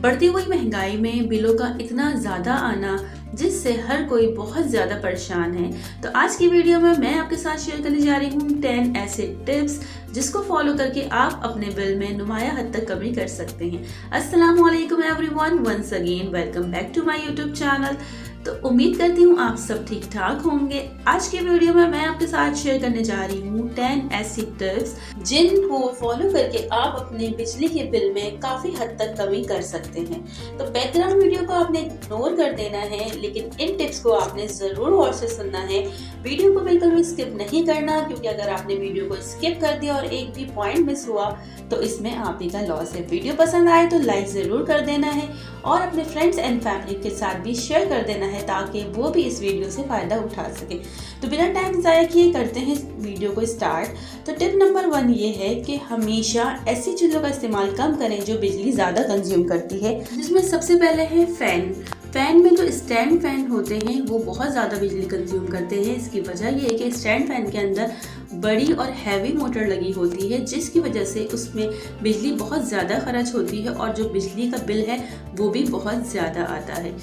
बढ़ती हुई महंगाई में बिलों का इतना ज़्यादा आना जिससे हर कोई बहुत ज़्यादा परेशान है। तो आज की वीडियो में मैं आपके साथ शेयर करने जा रही हूँ 10 ऐसे टिप्स जिसको फॉलो करके आप अपने बिल में नुमाया हद तक कमी कर सकते हैं। अस्सलाम वालेकुम everyone, once again welcome back to my YouTube channel. तो उम्मीद करती हूँ आप सब ठीक ठाक होंगे। आज के वीडियो में मैं आपके साथ शेयर करने जा रही हूँ 10 ऐसी टिप्स जिनको फॉलो करके आप अपने बिजली के बिल में काफी हद तक कमी कर सकते हैं। तो बैकग्राउंड वीडियो को आपने इग्नोर कर देना है, लेकिन इन टिप्स को आपने जरूर गौर से सुनना है। वीडियो को बिल्कुल भी स्किप नहीं करना, क्योंकि अगर आपने वीडियो को स्किप कर दिया और एक भी पॉइंट मिस हुआ तो इसमें आप ही का लॉस है। वीडियो पसंद आए तो लाइक जरूर कर देना है और अपने फ्रेंड्स एंड फैमिली के साथ भी शेयर कर देना है ताकि वो भी इस वीडियो से फायदा उठा सके। तो बिना टाइम ज़ाया किए करते हैं वीडियो को स्टार्ट। तो टिप नंबर 1 ये है कि हमेशा ऐसी चीज़ों का इस्तेमाल कम करें जो बिजली ज़्यादा कंज्यूम करती है, जिसमें सबसे पहले है फ़ैन। फ़ैन में जो स्टैंड फ़ैन होते हैं वो बहुत ज़्यादा बिजली कंज्यूम करते हैं। इसकी वजह ये है कि स्टैंड फ़ैन के अंदर बड़ी और हैवी मोटर लगी होती है, जिसकी वजह से उसमें बिजली बहुत ज़्यादा खर्च होती है और जो बिजली का बिल है वो भी बहुत ज़्यादा आता है।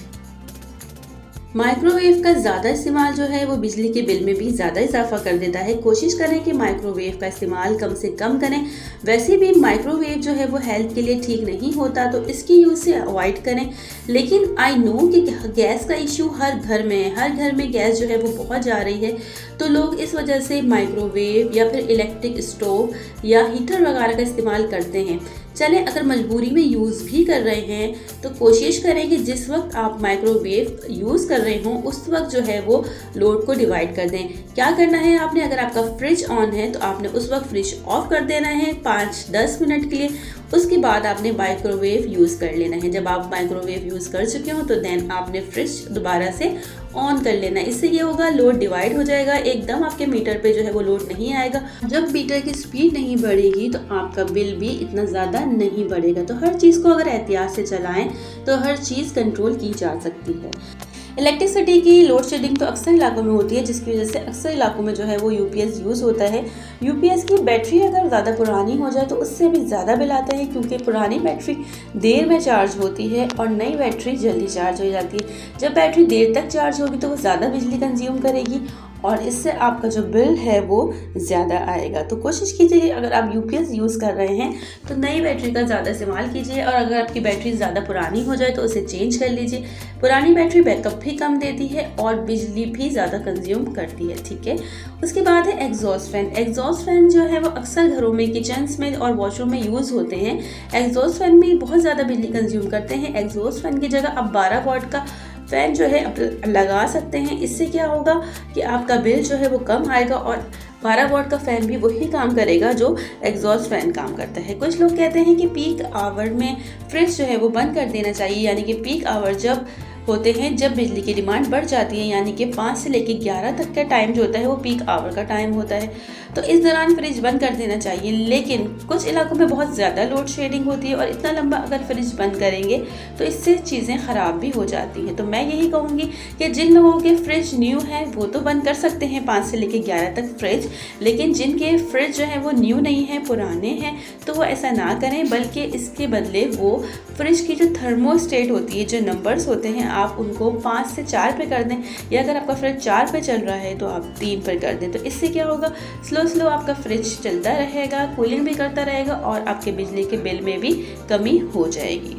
माइक्रोवेव का ज़्यादा इस्तेमाल जो है वो बिजली के बिल में भी ज़्यादा इजाफा कर देता है। कोशिश करें कि माइक्रोवेव का इस्तेमाल कम से कम करें। वैसे भी माइक्रोवेव जो है वो हेल्थ के लिए ठीक नहीं होता, तो इसकी यूज़ से अवॉइड करें। लेकिन आई नो कि गैस का इशू हर घर में है, हर घर में गैस जो है वो बहुत जा रही है, तो लोग इस वजह से माइक्रोवेव या फिर इलेक्ट्रिक स्टोव या हीटर वगैरह का इस्तेमाल करते हैं। चलें, अगर मजबूरी में यूज़ भी कर रहे हैं तो कोशिश करें कि जिस वक्त आप माइक्रोवेव यूज़ कर रहे हों उस वक्त जो है वो लोड को डिवाइड कर दें। क्या करना है आपने, अगर आपका फ्रिज ऑन है तो आपने उस वक्त फ्रिज ऑफ कर देना है 5-10 मिनट के लिए। उसके बाद आपने माइक्रोवेव यूज़ कर लेना है। जब आप माइक्रोवेव यूज़ कर चुके हो तो देन आपने फ्रिज दोबारा से ऑन कर लेना है। इससे ये होगा लोड डिवाइड हो जाएगा, एकदम आपके मीटर पे जो है वो लोड नहीं आएगा। जब मीटर की स्पीड नहीं बढ़ेगी तो आपका बिल भी इतना ज़्यादा नहीं बढ़ेगा। तो हर चीज़ को अगर एहतियात से चलाएं तो हर चीज़ कंट्रोल की जा सकती है। इलेक्ट्रिसिटी की लोड शेडिंग तो अक्सर इलाकों में होती है, जिसकी वजह से अक्सर इलाकों में जो है वो यूपीएस यूज़ होता है। यूपीएस की बैटरी अगर ज़्यादा पुरानी हो जाए तो उससे भी ज़्यादा बिल आता है, क्योंकि पुरानी बैटरी देर में चार्ज होती है और नई बैटरी जल्दी चार्ज हो जाती है। जब बैटरी देर तक चार्ज होगी तो वो ज़्यादा बिजली कंज्यूम करेगी और इससे आपका जो बिल है वो ज़्यादा आएगा। तो कोशिश कीजिए, अगर आप यूपीएस यूज़ कर रहे हैं तो नई बैटरी का ज़्यादा इस्तेमाल कीजिए, और अगर आपकी बैटरी ज़्यादा पुरानी हो जाए तो उसे चेंज कर लीजिए। पुरानी बैटरी बैकअप भी कम देती है और बिजली भी ज़्यादा कंज्यूम करती है, ठीक है। उसके बाद है एग्जॉस्ट फैन। एग्जॉस्ट फैन जो है वो अक्सर घरों में, किचन्स में और वॉशरूम में यूज़ होते हैं। एग्जॉस्ट फैन भी बहुत ज़्यादा बिजली कंज्यूम करते हैं। एग्जॉस्ट फैन की जगह आप 12 वॉट का फ़ैन जो है लगा सकते हैं। इससे क्या होगा कि आपका बिल जो है वो कम आएगा और 12 वॉट का फ़ैन भी वही काम करेगा जो एग्जॉस्ट फैन काम करता है। कुछ लोग कहते हैं कि पीक आवर में फ्रिज जो है वो बंद कर देना चाहिए, यानी कि पीक आवर जब होते हैं जब बिजली की डिमांड बढ़ जाती है, यानी कि 5 से लेकर 11 तक का टाइम जो होता है वो पीक आवर का टाइम होता है। तो इस दौरान फ्रिज बंद कर देना चाहिए। लेकिन कुछ इलाकों में बहुत ज़्यादा लोड शेडिंग होती है और इतना लंबा अगर फ्रिज बंद करेंगे तो इससे चीज़ें ख़राब भी हो जाती हैं। तो मैं यही कहूँगी कि जिन लोगों के फ्रिज न्यू है वो तो बंद कर सकते हैं 5 से लेकर 11 तक फ्रिज, लेकिन जिनके फ्रिज जो है वो न्यू नहीं है, पुराने हैं, तो वो ऐसा ना करें, बल्कि इसके बदले वो फ्रिज की जो थर्मोस्टेट होती है, जो नंबर्स होते हैं, आप उनको 5 से 4 पे कर दें, या अगर आपका फ्रिज 4 पे चल रहा है तो आप 3 पर कर दें। तो इससे क्या होगा, स्लो आपका फ्रिज चलता रहेगा, कूलिंग भी करता रहेगा और आपके बिजली के बिल में भी कमी हो जाएगी।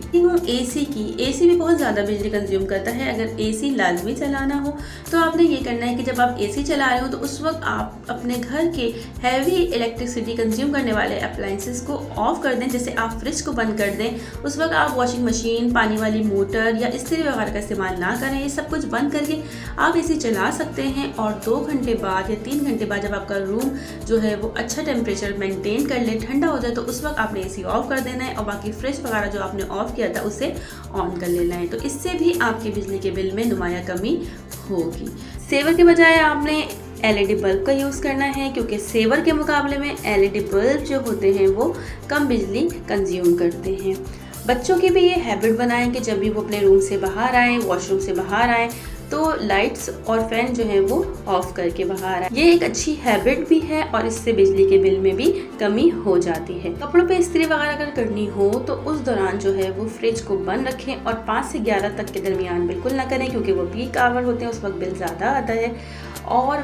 एसी की, एसी भी बहुत ज़्यादा बिजली कंज्यूम करता है। अगर एसी लाजमी चलाना हो तो आपने ये करना है कि जब आप एसी चला रहे हो तो उस वक्त आप अपने घर के हैवी इलेक्ट्रिसिटी कंज्यूम करने वाले अप्लाइंसेस को ऑफ कर दें। जैसे आप फ्रिज को बंद कर दें, उस वक्त आप वॉशिंग मशीन, पानी वाली मोटर या इस्त्री वगैरह का इस्तेमाल ना करें। ये सब कुछ बंद करके आप एसी चला सकते हैं और 2 घंटे बाद या 3 घंटे बाद जब आपका रूम जो है वो अच्छा टेम्परेचर मेंटेन कर ले, ठंडा हो जाए, तो उस वक्त आपने एसी ऑफ कर देना है और बाकी फ्रिज वगैरह जो आपने ऑफ किया था उसे ऑन कर लेना है। तो इससे भी आपके बिजली के बिल में नुमाया कमी होगी। सेवर के बजाय आपने एलईडी बल्ब का यूज़ करना है, क्योंकि सेवर के मुकाबले में एलईडी बल्ब जो होते हैं वो कम बिजली कंज्यूम करते हैं। बच्चों की भी ये हैबिट बनाएं कि जब भी वो अपने रूम से बाहर आएँ, वॉशरूम से बाहर आएँ, तो लाइट्स और फैन जो है वो ऑफ करके बाहर आए। ये एक अच्छी हैबिट भी है और इससे बिजली के बिल में भी कमी हो जाती है। कपड़ों पे इस्त्री वगैरह अगर करनी हो तो उस दौरान जो है वो फ्रिज को बंद रखें और 5 से 11 तक के दरमियान बिल्कुल ना करें, क्योंकि वो पीक आवर होते हैं, उस वक्त बिल ज़्यादा आता है। और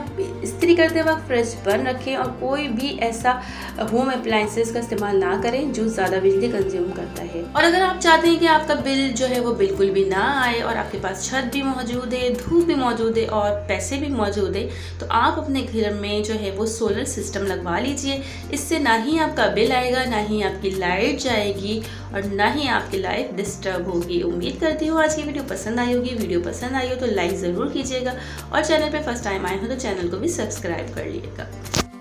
इस्त्री करते वक्त फ्रिज बंद रखें और कोई भी ऐसा होम अप्लाइंसेस का इस्तेमाल ना करें जो ज़्यादा बिजली कंज्यूम करता है। और अगर आप चाहते हैं कि आपका बिल जो है वो बिल्कुल भी ना आए और आपके पास छत भी मौजूद है, धूप भी मौजूद है और पैसे भी मौजूद है, तो आप अपने घर में जो है वो सोलर सिस्टम लगवा लीजिए। इससे ना ही आपका बिल आएगा, ना ही आपकी लाइट जाएगी और ना ही आपकी लाइफ डिस्टर्ब होगी। उम्मीद करती हूँ आज की वीडियो पसंद आई होगी। वीडियो पसंद आई हो तो लाइक ज़रूर कीजिएगा और चैनल पे फर्स्ट टाइम आए हो तो चैनल को भी सब्सक्राइब कर लीजिएगा।